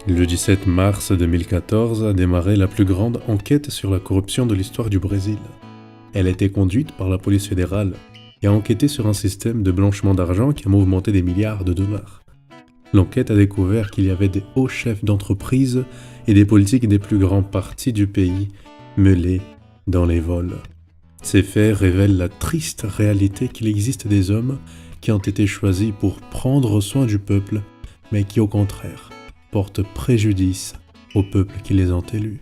Le 17 mars 2014 a démarré la plus grande enquête sur la corruption de l'histoire du Brésil. Elle a été conduite par la police fédérale et a enquêté sur un système de blanchiment d'argent qui a mouvementé des milliards de dollars. L'enquête a découvert qu'il y avait des hauts chefs d'entreprise et des politiques des plus grands partis du pays mêlés dans les vols. Ces faits révèlent la triste réalité qu'il existe des hommes qui ont été choisis pour prendre soin du peuple, mais qui au contraire portent préjudice au peuple qui les ont élus.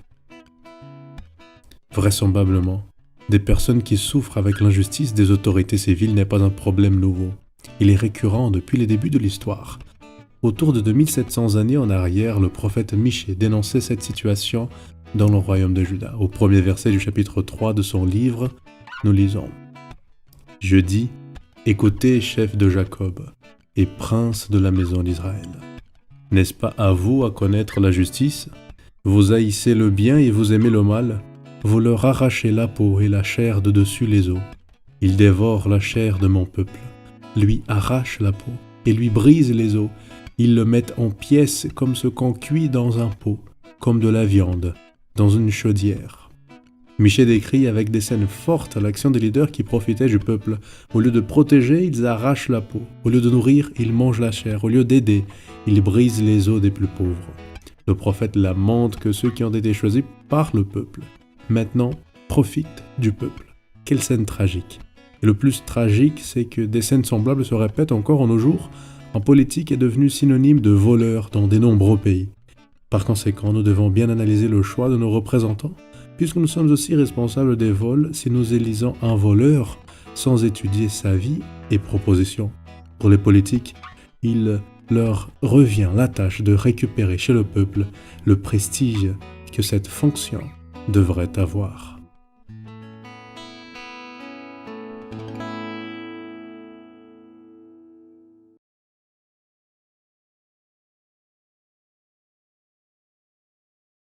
Vraisemblablement, des personnes qui souffrent avec l'injustice des autorités civiles n'est pas un problème nouveau. Il est récurrent depuis les débuts de l'histoire. Autour de 2700 années en arrière, le prophète Michée dénonçait cette situation dans le royaume de Juda. Au premier verset du chapitre 3 de son livre, nous lisons « Je dis, écoutez, chefs de Jacob et princes de la maison d'Israël. N'est-ce pas à vous à connaître la justice? Vous haïssez le bien et vous aimez le mal. Vous leur arrachez la peau et la chair de dessus les os. Ils dévorent la chair de mon peuple, lui arrachent la peau et lui brisent les os. Ils le mettent en pièces comme ce qu'on cuit dans un pot, comme de la viande, dans une chaudière. » Michée décrit avec des scènes fortes l'action des leaders qui profitaient du peuple. Au lieu de protéger, ils arrachent la peau. Au lieu de nourrir, ils mangent la chair. Au lieu d'aider, ils brisent les os des plus pauvres. Le prophète lamente que ceux qui ont été choisis par le peuple, maintenant, profitent du peuple. Quelle scène tragique. Et le plus tragique, c'est que des scènes semblables se répètent encore en nos jours. En politique est devenu synonyme de voleur dans de nombreux pays. Par conséquent, nous devons bien analyser le choix de nos représentants, puisque nous sommes aussi responsables des vols si nous élisons un voleur sans étudier sa vie et propositions. Pour les politiques, il leur revient la tâche de récupérer chez le peuple le prestige que cette fonction devrait avoir.